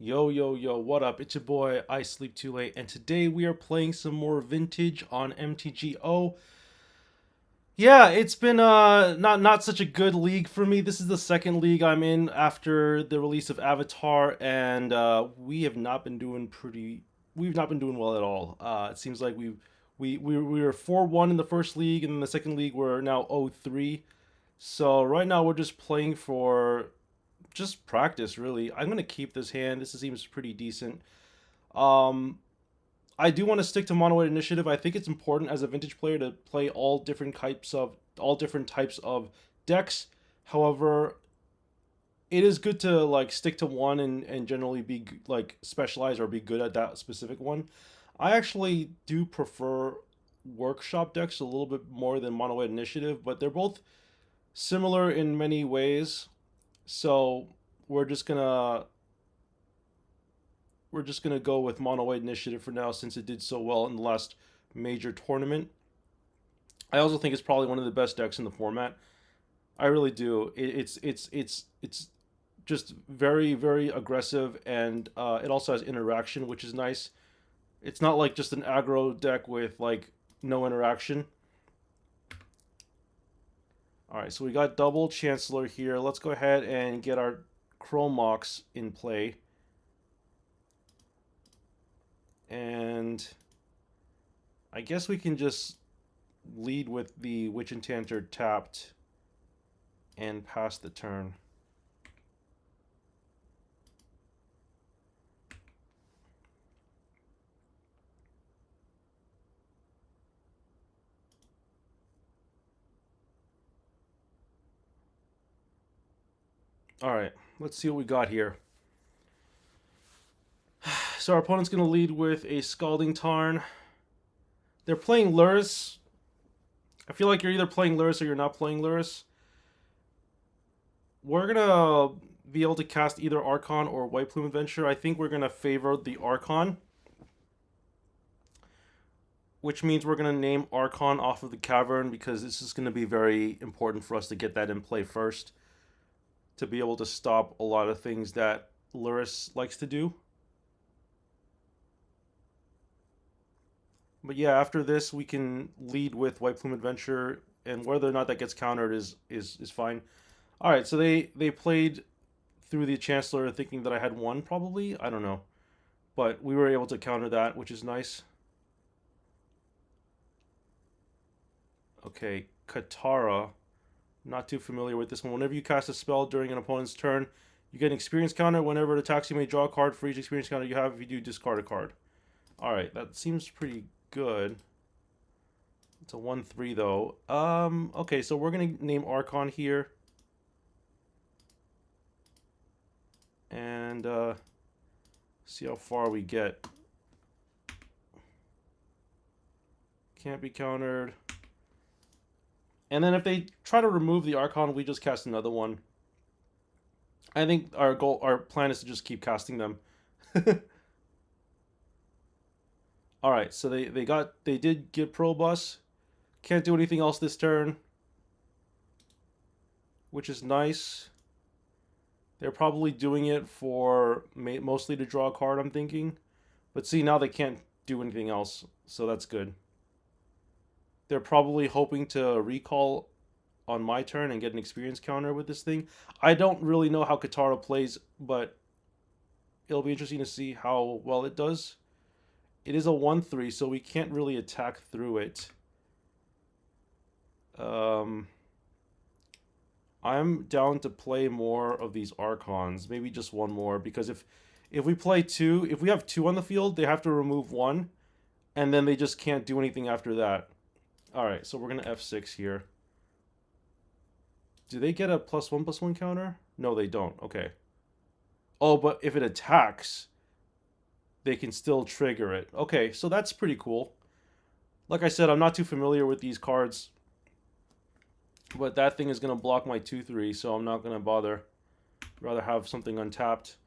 Yo, yo, yo, what up? It's your boy, I Sleep Too Late, and today we are playing some more Vintage on MTGO. Yeah, it's been not such a good league for me. This is the second league I'm in after the release of Avatar, and we've not been doing well at all. It seems like we were 4-1 in the first league, and in the second league we're now 0-3. So right now we're just playing for just practice, really. I'm gonna keep this hand. This seems pretty decent. Um, I do want to stick to mono white initiative. I think it's important as a vintage player to play all different types of decks. However, it is good to like stick to one and generally be like specialized or be good at that specific one. I actually do prefer workshop decks a little bit more than mono white initiative, but they're both similar in many ways. So we're just gonna we're just gonna go with mono white initiative for now since it did so well in the last major tournament. I also think it's probably one of the best decks in the format. I really do. It's just very aggressive, and it also has interaction, which is nice. It's not like just an aggro deck with like no interaction. All right, so we got double Chancellor here. Let's go ahead and get our Chromox in play. And I guess we can just lead with the Witch Enchanter tapped and pass the turn. All right, let's see what we got here. So our opponent's going to lead with a Scalding Tarn. They're playing Lurrus. I feel like you're either playing Lurrus or you're not playing Lurrus. We're going to be able to cast either Archon or White Plume Adventure. I think we're going to favor the Archon, which means we're going to name Archon off of the Cavern because this is going to be very important for us to get that in play first to be able to stop a lot of things that Lurrus likes to do. But yeah, after this we can lead with White Plume Adventure, and whether or not that gets countered is fine. All right, so they played through the Chancellor thinking that I had one probably. I don't know, but we were able to counter that, which is nice. Okay, Katara. Not too familiar with this one. Whenever you cast a spell during an opponent's turn, you get an experience counter. Whenever it attacks, you may draw a card for each experience counter you have. If you do, discard a card. All right, that seems pretty good. It's a 1/3 though. Okay, so we're gonna name Archon here, and see how far we get. Can't be countered. And then if they try to remove the Archon, we just cast another one. I think our plan is to just keep casting them. All right, so they did get Probus. Can't do anything else this turn, which is nice. They're probably doing it for mostly to draw a card, I'm thinking. But see, now they can't do anything else, so that's good. They're probably hoping to recall on my turn and get an experience counter with this thing. I don't really know how Katara plays, but it'll be interesting to see how well it does. It is a 1/3, so we can't really attack through it. Um, I'm down to play more of these Archons, maybe just one more, because if we play two, if we have two on the field, they have to remove one, and then they just can't do anything after that. All right, so we're gonna F6 here. Do they get a +1/+1 counter? No, they don't. Okay. Oh, but if it attacks, they can still trigger it. Okay, so that's pretty cool. Like I said, I'm not too familiar with these cards, but that thing is going to block my 2/3, so I'm not going to bother. I'd rather have something untapped.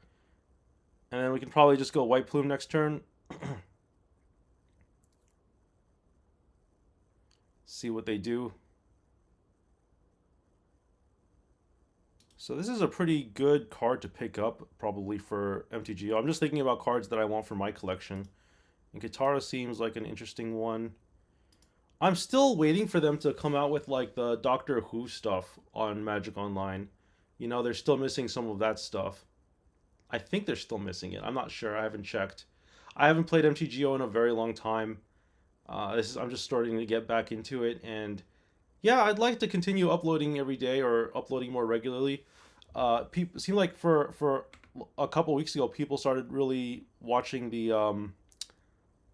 And then we can probably just go White Plume next turn. See what they do. So this is a pretty good card to pick up, probably for MTGO. I'm just thinking about cards that I want for my collection. And Katara seems like an interesting one. I'm still waiting for them to come out with like the Doctor Who stuff on Magic Online. You know, they're still missing some of that stuff. I think they're still missing it. I'm not sure. I haven't checked. I haven't played MTGO in a very long time. I'm just starting to get back into it, and yeah, I'd like to continue uploading every day or uploading more regularly. People seem like for a couple weeks ago, people started really watching the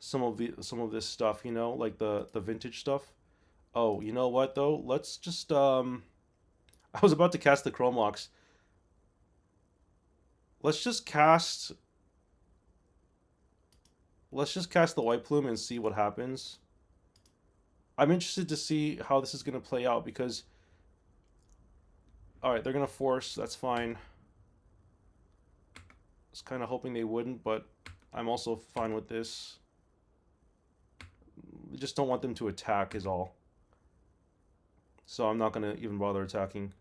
some of this stuff. You know, like the vintage stuff. Oh, you know what though? Let's just I was about to cast the Chromox. Let's just cast. Let's just cast the White Plume and see what happens. I'm interested to see how this is going to play out because, all right, they're going to force. That's fine. I was kind of hoping they wouldn't, but I'm also fine with this. I just don't want them to attack is all. So I'm not going to even bother attacking.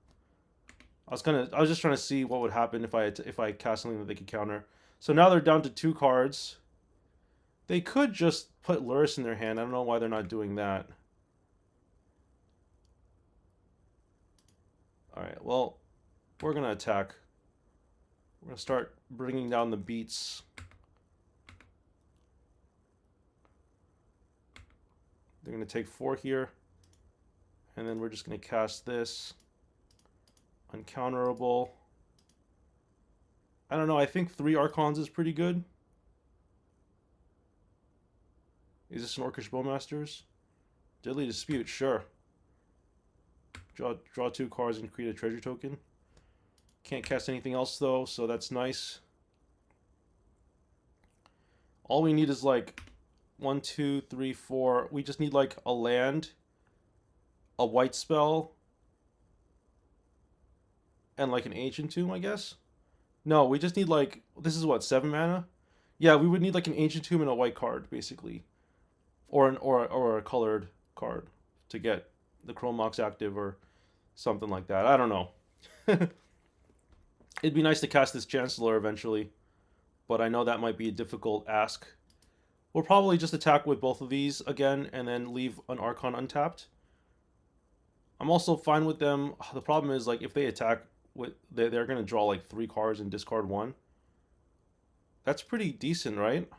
I was just trying to see what would happen if I cast something that they could counter. So now they're down to 2 cards. They could just put Luris in their hand. I don't know why they're not doing that. All right, well, we're going to attack. We're going to start bringing down the beats. They're going to take 4 here. And then we're just going to cast this. Uncounterable. I don't know, I think 3 Archons is pretty good. Is this an Orcish Bowmasters? Deadly Dispute, sure. Draw 2 cards and create a treasure token. Can't cast anything else though, so that's nice. All we need is like 1, 2, 3, 4. We just need like a land, a white spell, and like an Ancient Tomb, I guess. No, we just need like, this is what, 7 mana? Yeah, we would need like an Ancient Tomb and a white card, basically, or a colored card to get the Chromox active or something like that. I don't know. It'd be nice to cast this Chancellor eventually, but I know that might be a difficult ask. We'll probably just attack with both of these again and then leave an Archon untapped. I'm also fine with them. The problem is like if they attack with they're going to draw like 3 cards and discard 1. That's pretty decent, right?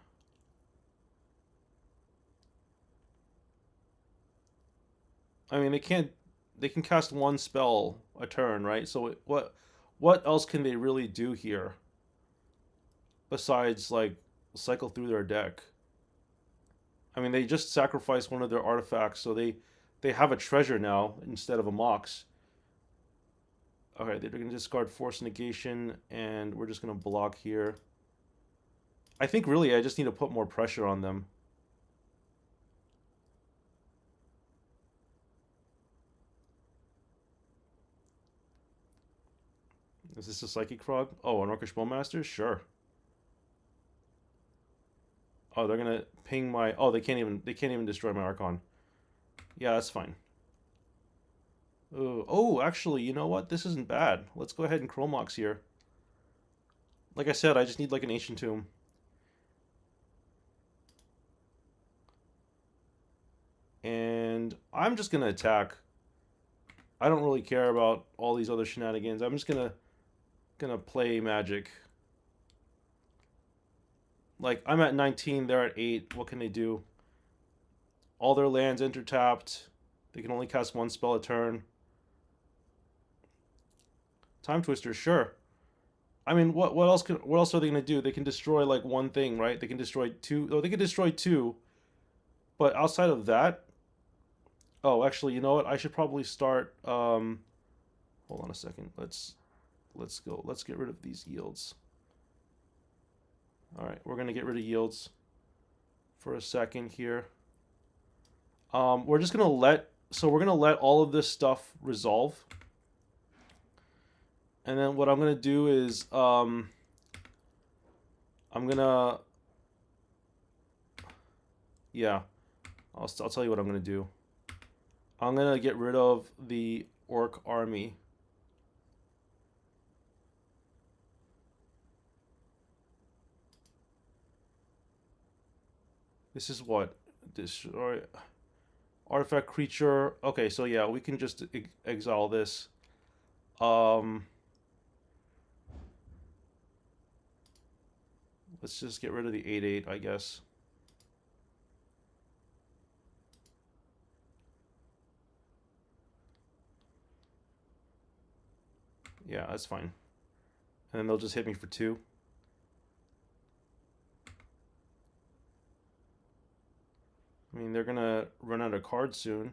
I mean, they can cast 1 spell a turn, right? So what else can they really do here besides like cycle through their deck? I mean, they just sacrificed one of their artifacts, so they have a treasure now instead of a Mox. Okay, they're going to discard Force Negation, and we're just going to block here. I think really I just need to put more pressure on them. Is this a Psychic Frog? Oh, an Orcish Bowmaster? Sure. Oh, they're gonna ping my. Oh, they can't even destroy my Archon. Yeah, that's fine. Ooh. Oh, actually, you know what? This isn't bad. Let's go ahead and Chromox here. Like I said, I just need like an Ancient Tomb. And I'm just gonna attack. I don't really care about all these other shenanigans. I'm just gonna play Magic. Like I'm at 19, they're at 8. What can they do? All their lands enter tapped. They can only cast 1 spell a turn. Time Twister, sure. I mean, what else are they gonna do? They can destroy like 1 thing, right? They can destroy 2. Oh, they can destroy 2. But outside of that, oh, actually, you know what? I should probably start. Hold on a second. Let's go. Let's get rid of these yields. All right, we're gonna get rid of yields for a second here. We're just gonna let. So we're gonna let all of this stuff resolve. And then what I'm gonna do is I'm gonna yeah, I'll tell you what I'm gonna do. I'm gonna get rid of the Orc army. This is what? Destroy artifact creature. Okay, so yeah, we can just exile this. Um, let's just get rid of the 8/8, I guess. Yeah, that's fine. And then they'll just hit me for 2. I mean, they're gonna run out of cards soon.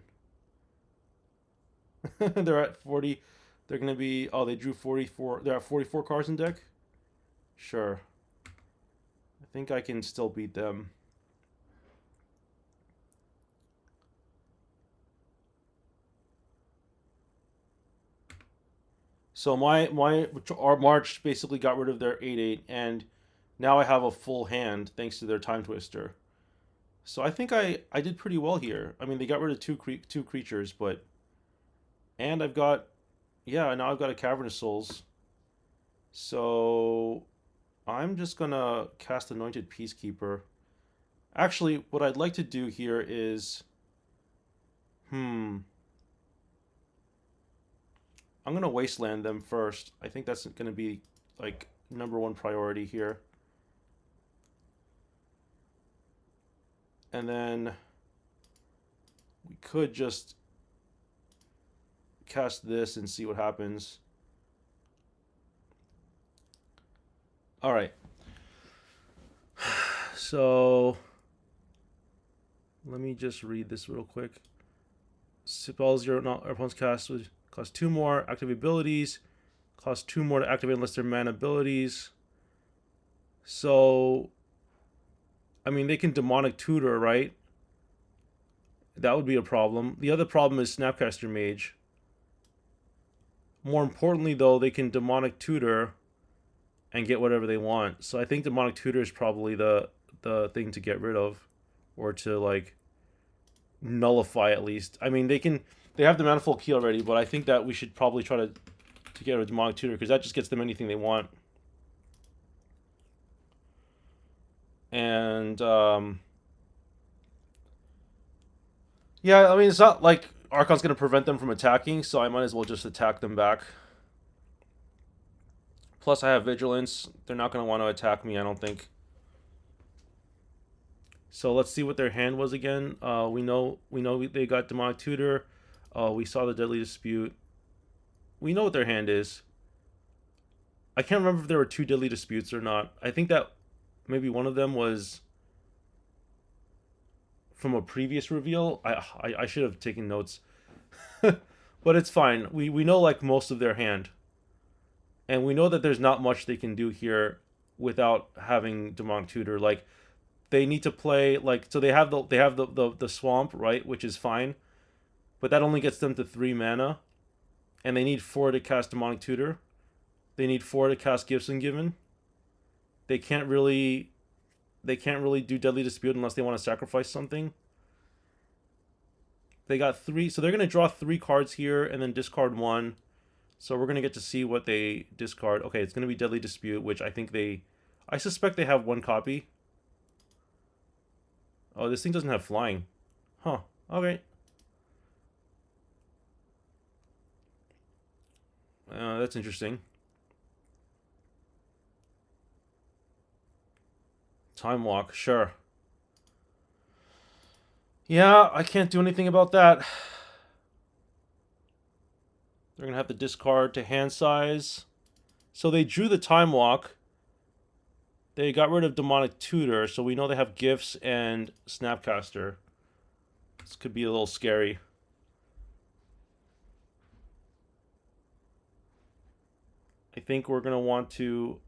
They're at 40. They're gonna be. Oh, they drew 44. They're at 44 cards in deck. Sure. I think I can still beat them. So our March basically got rid of their 8/8, and now I have a full hand thanks to their Time Twister. So I think I did pretty well here. I mean, they got rid of two creatures, but and I've got yeah now I've got a Cavernous Souls. So I'm just gonna cast Anointed Peacekeeper. Actually, what I'd like to do here is hmm I'm gonna wasteland them first. I think that's gonna be like #1 priority here. And then we could just cast this and see what happens. All right. So let me just read this real quick. Spells your opponent's cast would cost 2 more active abilities. Cost 2 more to activate unless they're mana abilities. So, I mean, they can Demonic Tutor, right? That would be a problem. The other problem is Snapcaster Mage. More importantly, though, they can Demonic Tutor and get whatever they want. So I think Demonic Tutor is probably the thing to get rid of, or to like nullify at least. I mean, they have the Manifold Key already, but I think that we should probably try to get rid of Demonic Tutor because that just gets them anything they want. And yeah, I mean, it's not like Archon's going to prevent them from attacking, so I might as well just attack them back. Plus, I have Vigilance. They're not going to want to attack me, I don't think. So let's see what their hand was again. We know they got Demonic Tutor. We saw the Deadly Dispute. We know what their hand is. I can't remember if there were 2 Deadly Disputes or not. I think that maybe one of them was from a previous reveal. I should have taken notes. But it's fine. We know like most of their hand. And we know that there's not much they can do here without having Demonic Tutor. Like they need to play like so they have the swamp, right, which is fine. But that only gets them to 3 mana. And they need 4 to cast Demonic Tutor. They need 4 to cast Gibson Given. They can't really do Deadly Dispute unless they want to sacrifice something. They got 3, so they're going to draw 3 cards here and then discard 1. So we're going to get to see what they discard. Okay, it's going to be Deadly Dispute, which I suspect they have 1 copy. Oh, this thing doesn't have flying. Huh. Okay. That's interesting. Time Walk, sure. Yeah, I can't do anything about that. They're going to have to discard to hand size. So they drew the Time Walk. They got rid of Demonic Tutor, so we know they have Gifts and Snapcaster. This could be a little scary. I think we're going to want to...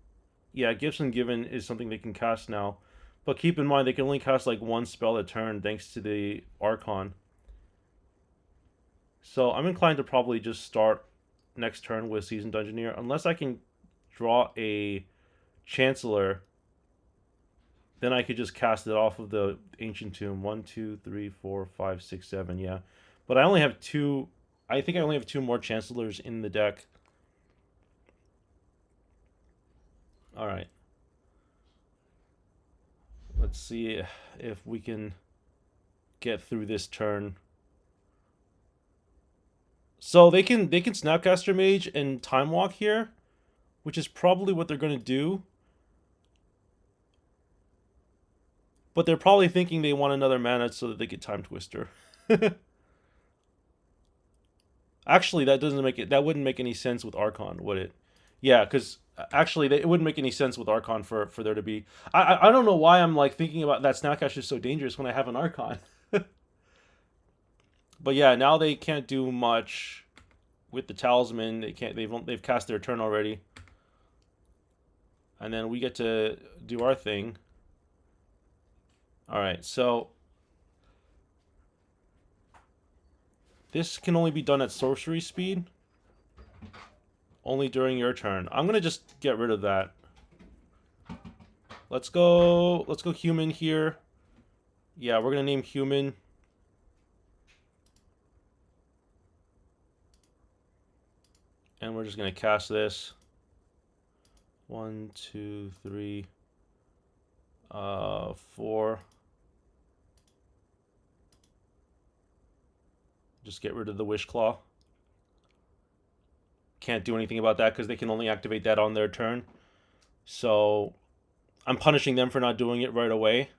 Yeah, Gifts and Given is something they can cast now. But keep in mind, they can only cast like 1 spell a turn thanks to the Archon. So I'm inclined to probably just start next turn with Seasoned Dungeoneer. Unless I can draw a Chancellor, then I could just cast it off of the Ancient Tomb. 1, 2, 3, 4, 5, 6, 7, yeah. But I only have 2... I think I only have 2 more Chancellors in the deck. Alright. Let's see if we can get through this turn. So they can Snapcaster Mage and Time Walk here, which is probably what they're gonna do. But they're probably thinking they want another mana so that they get Time Twister. Actually, that doesn't make it. That wouldn't make any sense with Archon, would it? Yeah, because actually, it wouldn't make any sense with Archon for there to be. I don't know why I'm like thinking about that. Snapcaster is so dangerous when I have an Archon. But yeah, now they can't do much with the Talisman. They can't. They've cast their turn already, and then we get to do our thing. All right, so this can only be done at sorcery speed. Only during your turn. I'm gonna just get rid of that. Let's go human here. Yeah, we're gonna name human. And we're just gonna cast this. 1, 2, 3, 4. Just get rid of the Wish Claw. Can't do anything about that because they can only activate that on their turn. So I'm punishing them for not doing it right away.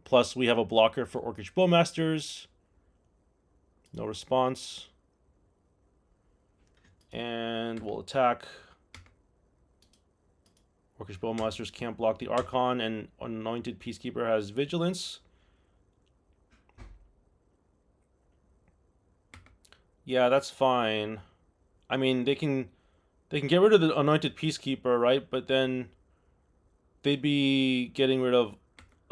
Plus, we have a blocker for Orcish Bowmasters. No response. And we'll attack. Orcish Bowmasters can't block the Archon, and Anointed Peacekeeper has Vigilance. Yeah, that's fine. I mean, they can get rid of the Anointed Peacekeeper, right? But then they'd be getting rid of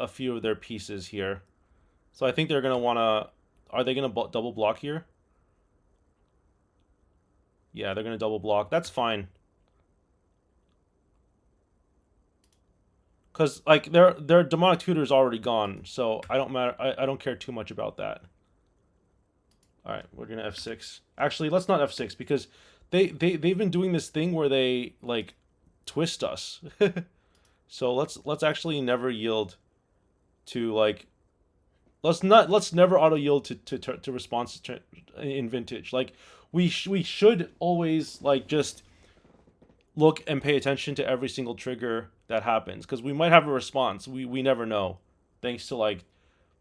a few of their pieces here. So I think they're going to want to... Are they going to double block here? Yeah, they're going to double block. That's fine. Because, like, their Demonic Tutor is already gone. So I don't care too much about that. Alright, we're going to F6. Actually, let's not F6 because they've been doing this thing where they, like, twist us. So let's actually never yield to, like... Let's never auto yield to response in Vintage. Like we should always like just look and pay attention to every single trigger that happens because we might have a response. We never know, thanks to like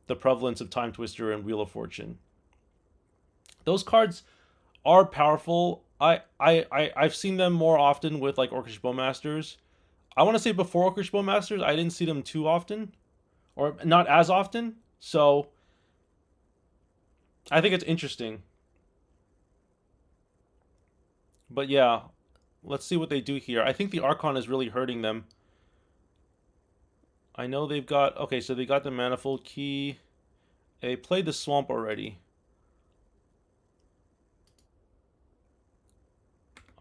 the prevalence of Time Twister and Wheel of Fortune. Those cards are powerful. I've seen them more often with like Orcish Bowmasters. I want to say before Orcish Bowmasters, I didn't see them too often, or not as often. So I think it's interesting. But yeah, let's see what they do here. I think the Archon is really hurting them. I know they've got... Okay, so they got the Manifold Key. They played the Swamp already.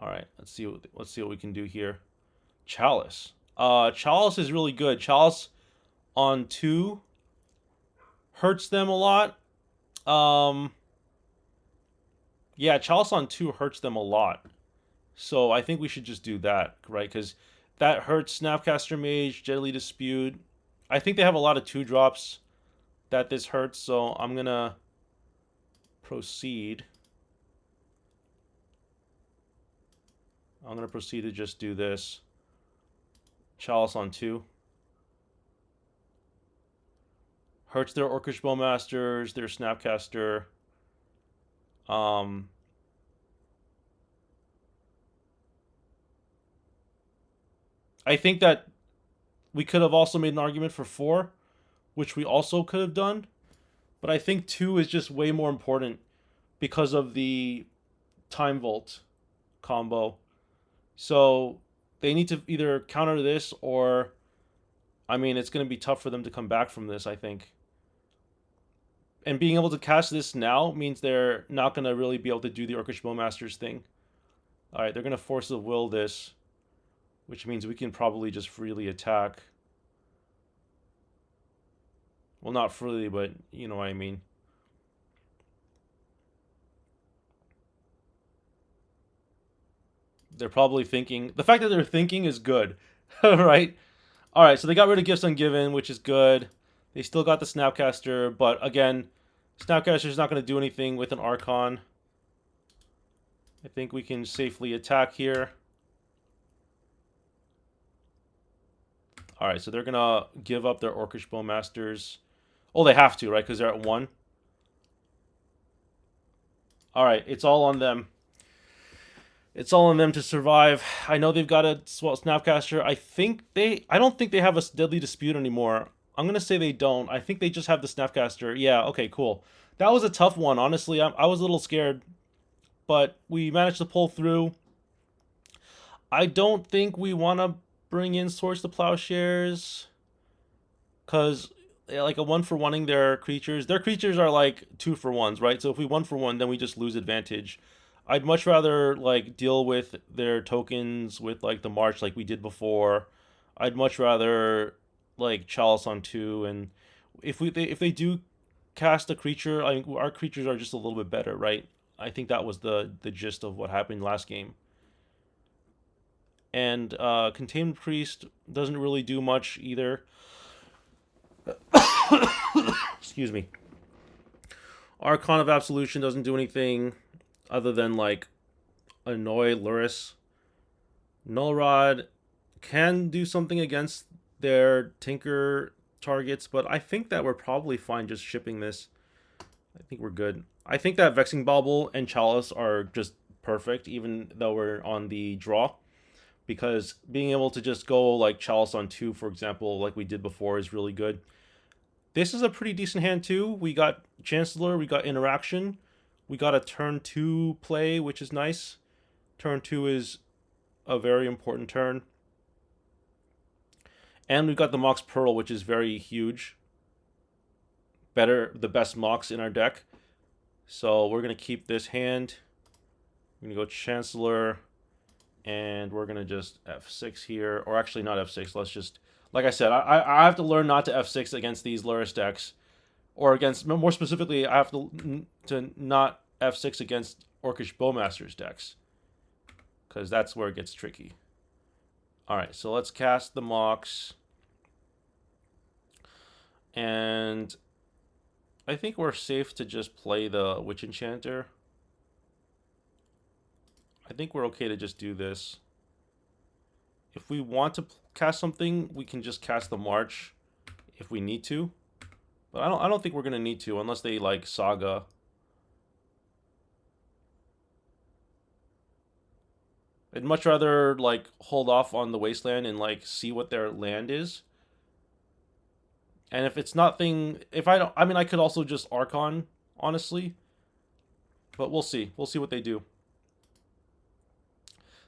Alright, let's see what we can do here. Chalice. Chalice is really good. Chalice on 2 hurts them a lot. Yeah, Chalice on 2 hurts them a lot. So I think we should just do that, right? Because that hurts Snapcaster Mage, Deadly Dispute. I think they have a lot of 2-drops that this hurts, so I'm going to proceed. I'm going to proceed to just do this. Chalice on 2. Hurts their Orcish Bowmasters, their Snapcaster. I think that we could have also made an argument for 4, which we also could have done. But I think 2 is just way more important because of the Time Vault combo. So they need to either counter this or... I mean, it's going to be tough for them to come back from this, I think. And being able to cast this now means they're not going to really be able to do the Orcish Bowmasters thing. Alright, they're going to Force of Will this, which means we can probably just freely attack. Well, not freely, but you know what I mean. They're probably thinking... The fact that they're thinking is good, right? All right, so they got rid of Gifts Ungiven, which is good. They still got the Snapcaster, but again, Snapcaster is not going to do anything with an Archon. I think we can safely attack here. All right, so they're going to give up their Orcish Bowmasters. Oh, they have to, right? Because they're at 1. All right, it's all on them. It's all on them to survive. I know they've got a Snapcaster. I don't think they have a Deadly Dispute anymore. I'm gonna say they don't. I think they just have the Snapcaster. Yeah. Okay. Cool. That was a tough one. Honestly, I was a little scared, but we managed to pull through. I don't think we want to bring in Swords to Plowshares, because like a 1-for-1ing their creatures. Their creatures are like 2-for-1s, right? So if we 1-for-1, then we just lose advantage. I'd much rather like deal with their tokens with like the march like we did before. I'd much rather like Chalice on 2, and if they do cast a creature, I mean, our creatures are just a little bit better, right? I think that was the gist of what happened last game. And Contained Priest doesn't really do much either. Excuse me. Archon of Absolution doesn't do anything other than like annoy Luris. Null Rod can do something against their Tinker targets, but I think that we're probably fine just shipping this. I think we're good. I think that Vexing Bauble and Chalice are just perfect, even though we're on the draw. Because being able to just go like Chalice on 2, for example, like we did before, is really good. This is a pretty decent hand too. We got Chancellor, we got Interaction, we got a turn 2 play, which is nice. Turn 2 is a very important turn. And we've got the Mox Pearl, which is very huge. The best Mox in our deck. So we're going to keep this hand. We're going to go Chancellor, and we're going to just F6 here. Or actually not F6, let's just... Like I said, I have to learn not to F6 against these Luris decks. Or against, more specifically, I have to not F6 against Orcish Bowmasters decks. Because that's where it gets tricky. Alright, so let's cast the Mox. And I think we're safe to just play the Witch Enchanter. I think we're okay to just do this. If we want to cast something, we can just cast the March if we need to. But I don't think we're gonna need to unless they like Saga. I'd much rather like hold off on the Wasteland and like see what their land is. And if it's nothing, if I don't, I mean, I could also just Archon, honestly. But we'll see. We'll see what they do.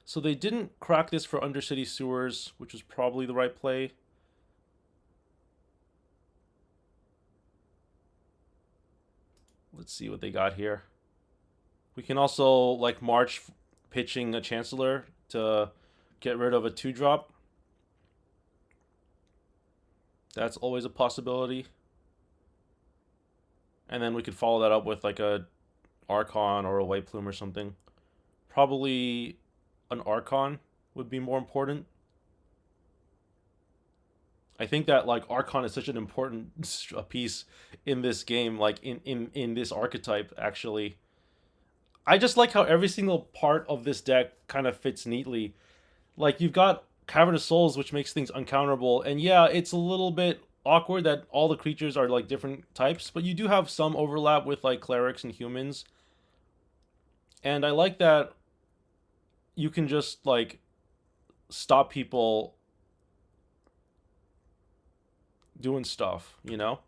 So they didn't crack this for Undercity Sewers, which was probably the right play. Let's see what they got here. We can also like March pitching a Chancellor to get rid of a 2-drop. That's always a possibility. And then we could follow that up with like a Archon or a White Plume or something. Probably an Archon would be more important. I think that like Archon is such an important piece in this game, like in this archetype, actually. I just like how every single part of this deck kind of fits neatly. Like, you've got Cavernous Souls, which makes things uncounterable, and yeah, it's a little bit awkward that all the creatures are like different types, but you do have some overlap with like clerics and humans. And I like that you can just like stop people doing stuff, you know?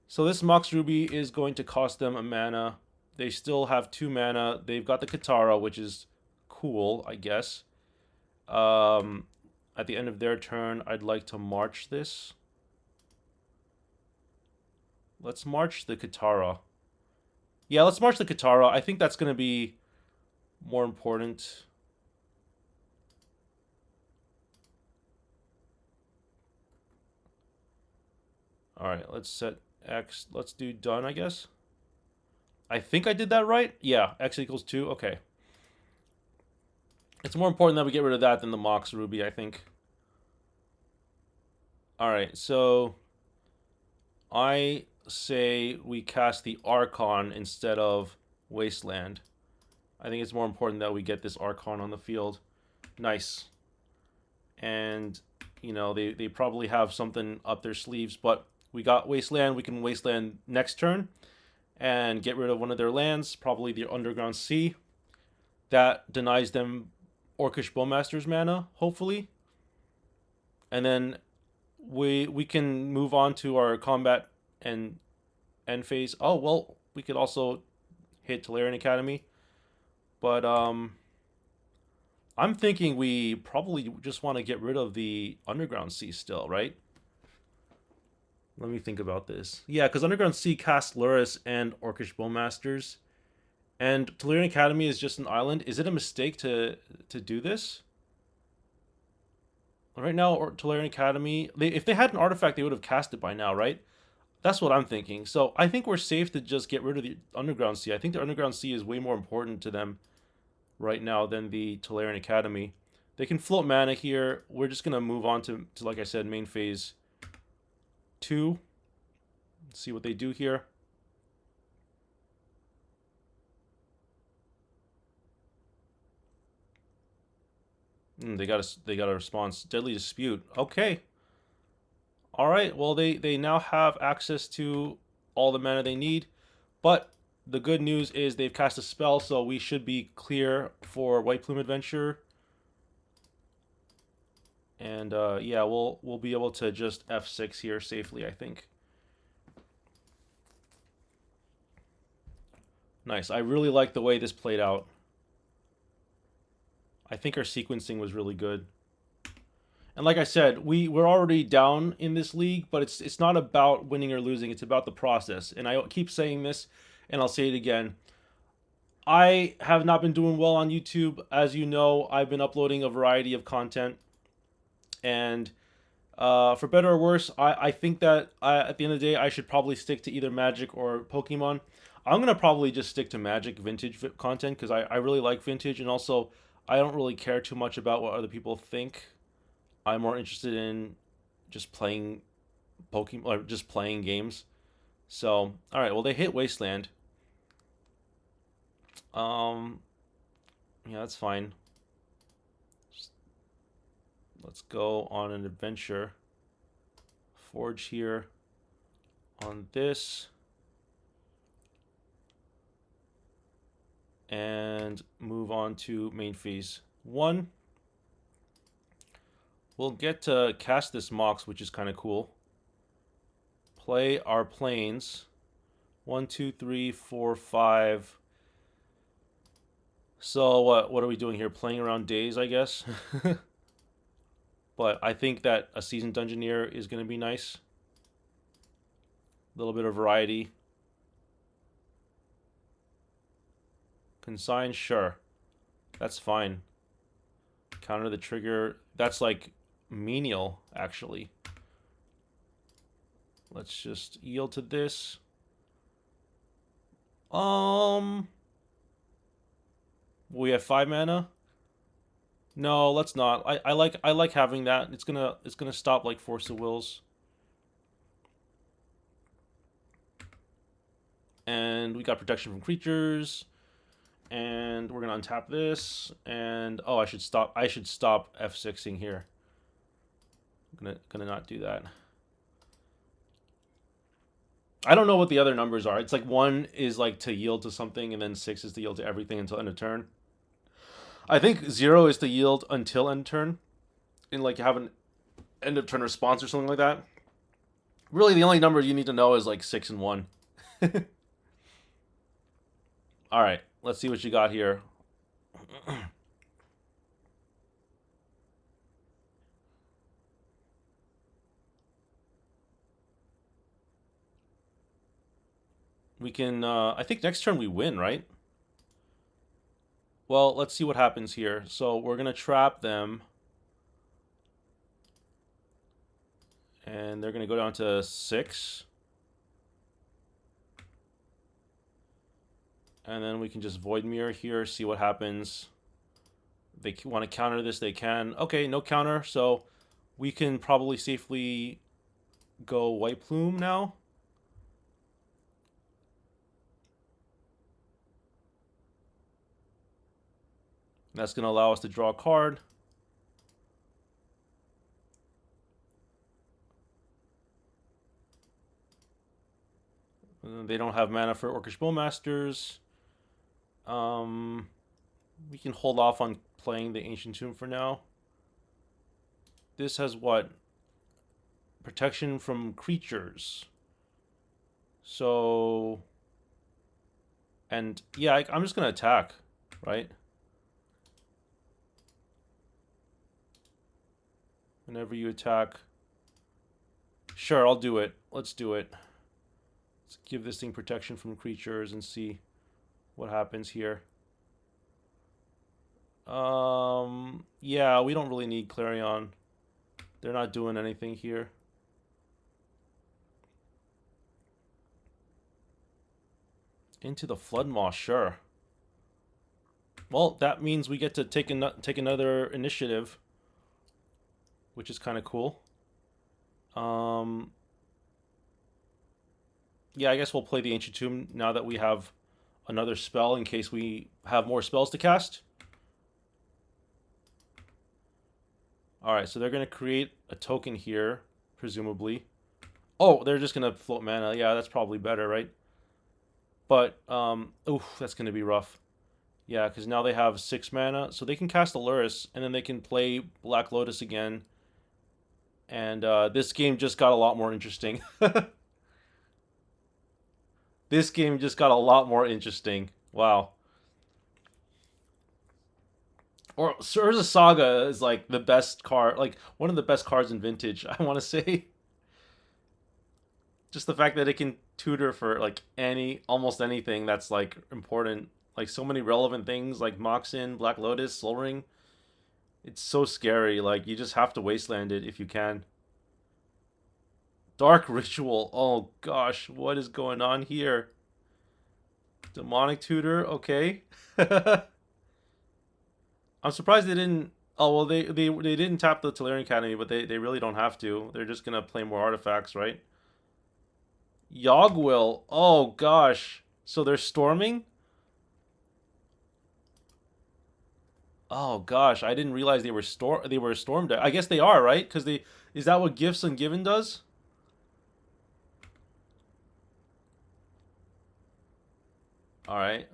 So this Mox Ruby is going to cost them a mana. They still have 2 mana. They've got the Katara, which is cool, I guess. At the end of their turn, I'd like to march this. Let's march the Katara. Yeah, let's march the Katara. I think that's going to be more important. Alright, let's set X. Let's do done, I guess. I think I did that right. Yeah, X equals 2. Okay. It's more important that we get rid of that than the Mox Ruby, I think. All right, so I say we cast the Archon instead of Wasteland. I think it's more important that we get this Archon on the field. Nice. And, they probably have something up their sleeves, but we got Wasteland. We can Wasteland next turn and get rid of one of their lands, probably the Underground Sea. That denies them Orcish Bowmaster's mana, hopefully. And then we can move on to our combat and end phase. Oh, well, we could also hit Tolarian Academy. But I'm thinking we probably just want to get rid of the Underground Sea still, right? Let me think about this. Yeah, because Underground Sea casts Luris and Orcish Bowmasters. And Tolarian Academy is just an island. Is it a mistake to do this? Right now, Tolarian Academy, if they had an artifact, they would have cast it by now, right? That's what I'm thinking. So I think we're safe to just get rid of the Underground Sea. I think the Underground Sea is way more important to them right now than the Tolarian Academy. They can float mana here. We're just going to move on to, like I said, main phase 2. See what they do here. They got a response. Deadly Dispute. Okay. All right. Well, they now have access to all the mana they need, but the good news is they've cast a spell, so we should be clear for White Plume Adventure. And yeah, we'll be able to just F6 here safely, I think. Nice. I really like the way this played out. I think our sequencing was really good. And like I said, we're already down in this league, but it's not about winning or losing. It's about the process. And I keep saying this, and I'll say it again. I have not been doing well on YouTube. As you know, I've been uploading a variety of content, and for better or worse, I think that at the end of the day, I should probably stick to either Magic or Pokemon. I'm gonna probably just stick to Magic Vintage content because I really like Vintage, and also I don't really care too much about what other people think. I'm more interested in just playing Pokemon or just playing games. So, all right, well they hit Wasteland. Um, yeah, that's fine. Just, let's go on an adventure. Forge here on this. And move on to main phase 1. We'll get to cast this Mox, which is kind of cool. Play our planes. 1, 2, 3, 4, 5. So what are we doing here? Playing around days, I guess. But I think that a Seasoned Dungeoneer is going to be nice. A little bit of variety. Consign, sure. That's fine. Counter the trigger. That's like menial, actually. Let's just yield to this. We have 5 mana. No, let's not. I like having that. It's gonna stop like Force of Wills. And we got protection from creatures. And we're gonna untap this. And oh, I should stop F6ing here. I'm gonna not do that. I don't know what the other numbers are. It's like 1 is like to yield to something, and then 6 is to yield to everything until end of turn. I think 0 is to yield until end of turn, and like have an end of turn response or something like that. Really, the only number you need to know is like 6 and 1. All right, let's see what you got here. We can. I think next turn we win, right? Well, let's see what happens here. So we're gonna trap them, and they're gonna go down to 6, and then we can just Void Mirror here, see what happens. They want to counter this, they can. Okay, no counter, so we can probably safely go White Plume now. That's going to allow us to draw a card. They don't have mana for Orcish Bowmasters. We can hold off on playing the Ancient Tomb for now. This has what? Protection from creatures. So, and yeah, I'm just going to attack, right? Whenever you attack. Sure, I'll do it. Let's do it. Let's give this thing protection from creatures and see what happens here. Yeah, we don't really need Clarion. They're not doing anything here. Into the Flood Moss, sure. Well, that means we get to take another initiative, which is kind of cool. Yeah, I guess we'll play the Ancient Tomb now that we have another spell in case we have more spells to cast. Alright, so they're going to create a token here, presumably. Oh, they're just going to float mana. Yeah, that's probably better, right? But, oof, that's going to be rough. Yeah, because now they have 6 mana, so they can cast Aluris, and then they can play Black Lotus again. And this game just got a lot more interesting. This game just got a lot more interesting. Wow. Or Urza Saga is like the best card, like one of the best cards in Vintage, I want to say. Just the fact that it can tutor for like almost anything that's like important. Like so many relevant things like Moxin, Black Lotus, Soul Ring. It's so scary. Like you just have to wasteland it if you can. Dark Ritual. Oh gosh, what is going on here? Demonic Tutor. Okay. I'm surprised they didn't. Oh well, they didn't tap the Tolarian Academy, but they really don't have to. They're just gonna play more artifacts, right? Yogwill. Oh gosh. So they're storming. Oh gosh, I didn't realize they were a storm deck. I guess they are, right? Because they is that what Gifts Ungiven does? All right.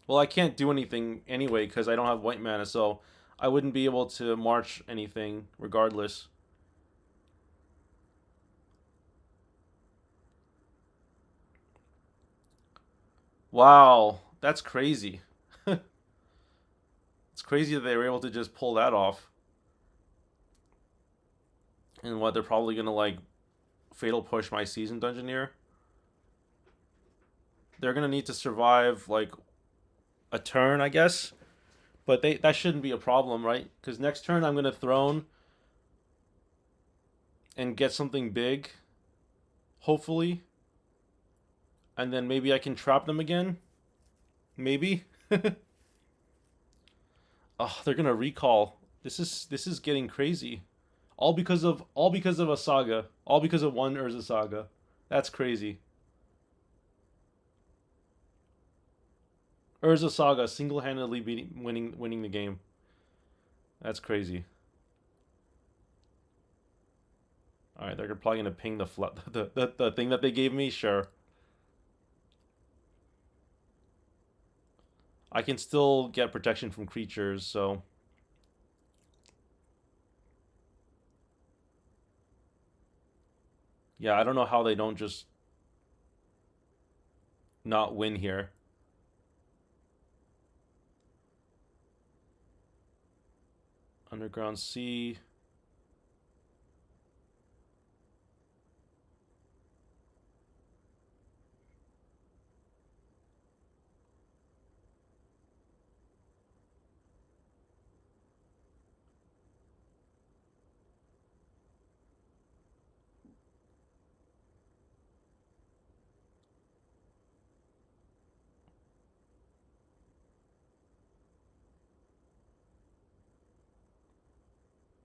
Well, I can't do anything anyway because I don't have white mana, so I wouldn't be able to march anything regardless. Wow, that's crazy. It's crazy that they were able to just pull that off. And what they're probably gonna like fatal push my season dungeoneer. They're gonna need to survive like a turn, I guess. But that shouldn't be a problem, right? Because next turn I'm gonna throne and get something big, hopefully, and then maybe I can trap them again. Maybe. Oh, they're gonna recall. This is getting crazy. All because of a saga. All because of one Urza saga. That's crazy. Urza saga single-handedly winning the game. That's crazy. All right, they're probably gonna ping the thing that they gave me. Sure, I can still get protection from creatures. So yeah, I don't know how they don't just not win here. Underground Sea.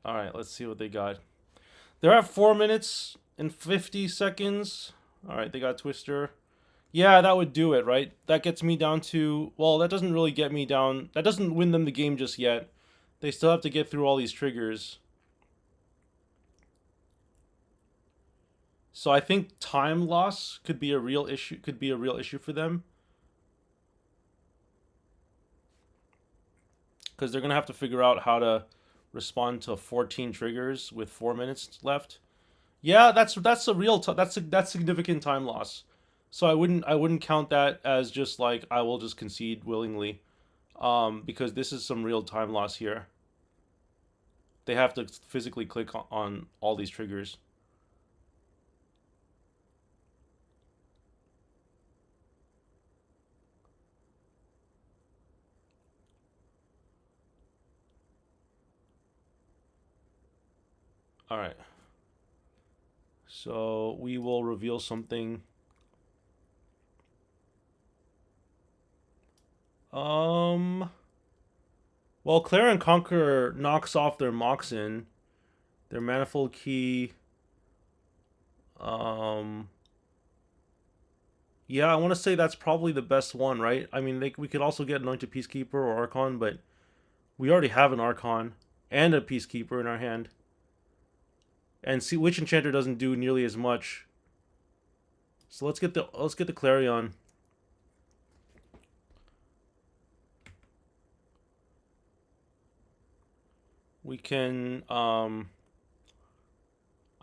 All right, let's see what they got. They're at 4 minutes and 50 seconds. All right, they got Twister. Yeah, that would do it, right? That gets me down to, well, that doesn't really get me down. That doesn't win them the game just yet. They still have to get through all these triggers. So I think time loss could be a real issue, for them because they're going to have to figure out how to respond to 14 triggers with 4 minutes left. Yeah, that's a real that's significant time loss. So I wouldn't count that as just like I will just concede willingly, because this is some real time loss here. They have to physically click on all these triggers. All right. So we will reveal something. Um. Well, Claire and Conqueror knocks off their Moxen, their Manifold Key. Um. Yeah, I want to say that's probably the best one, right? I mean, we could also get Anointed Peacekeeper or Archon, but we already have an Archon and a Peacekeeper in our hand. And see, Witch Enchanter doesn't do nearly as much. So let's get the Clarion. We can I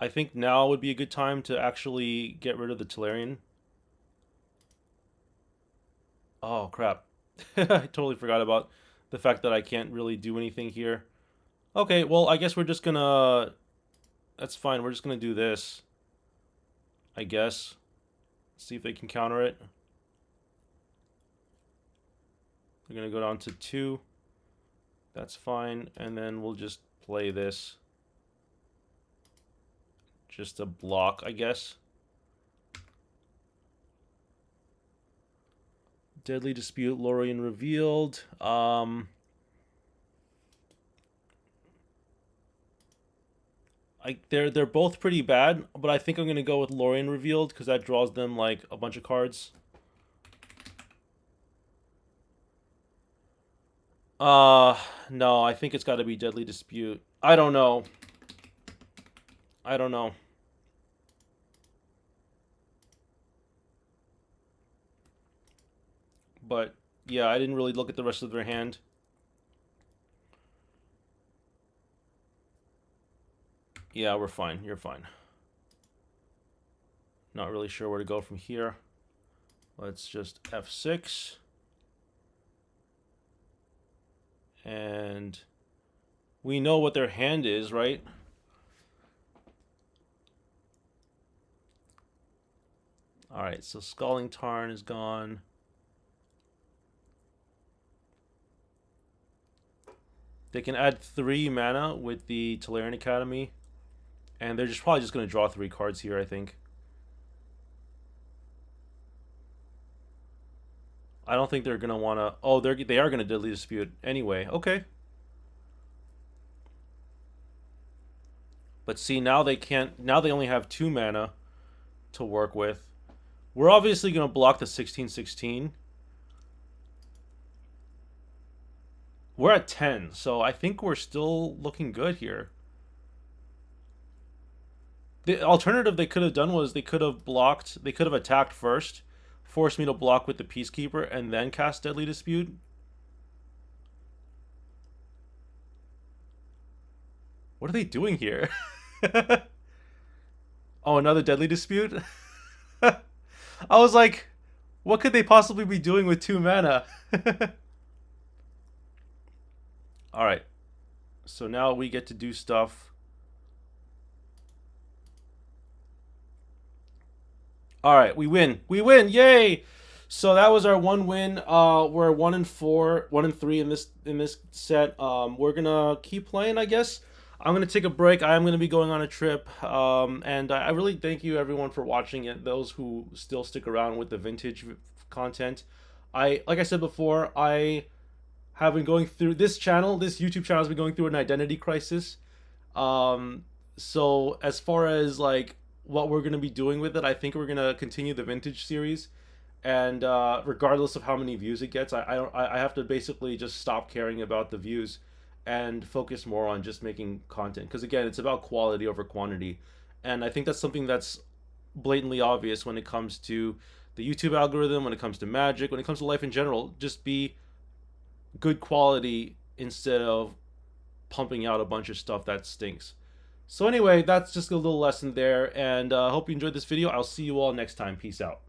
think now would be a good time to actually get rid of the Tolarian. Oh crap. I totally forgot about the fact that I can't really do anything here. Okay, well, I guess we're just gonna that's fine. We're just gonna do this, I guess. See if they can counter it. They're gonna go down to 2. That's fine. And then we'll just play this. Just a block, I guess. Deadly Dispute, Lorien revealed. They're both pretty bad, but I think I'm gonna go with Lorien revealed because that draws them like a bunch of cards. No, I think it's got to be Deadly Dispute. I don't know. I don't know. But yeah, I didn't really look at the rest of their hand. Yeah, we're fine. You're fine. Not really sure where to go from here. Let's just F6. And we know what their hand is, right? Alright, so Scalding Tarn is gone. They can add 3 mana with the Tolarian Academy. And they're probably just going to draw 3 cards here, I think. I don't think they're going to want to... Oh, they are going to Deadly Dispute anyway. Okay. But see, now they can't... Now they only have 2 mana to work with. We're obviously going to block the 16/16. We're at 10, so I think we're still looking good here. The alternative they could have done was they could have attacked first, forced me to block with the Peacekeeper, and then cast Deadly Dispute. What are they doing here? Oh, another Deadly Dispute? I was like, what could they possibly be doing with 2 mana? Alright. So now we get to do stuff. Alright, we win. We win! Yay! So that was our one win. We're 1-4, 1-3 in this set. We're gonna keep playing, I guess. I'm gonna take a break. I'm gonna be going on a trip. And I really thank you everyone for watching it. Those who still stick around with the vintage content. Like I said before, I have been going through this YouTube channel has been going through an identity crisis. Um, So as far as like what we're gonna be doing with it, I think we're gonna continue the vintage series, and regardless of how many views it gets, I don't I have to basically just stop caring about the views and focus more on just making content. Because again, it's about quality over quantity, and I think that's something that's blatantly obvious when it comes to the YouTube algorithm, when it comes to magic, when it comes to life in general. Just be good quality instead of pumping out a bunch of stuff that stinks. So anyway, that's just a little lesson there, and I hope you enjoyed this video. I'll see you all next time. Peace out.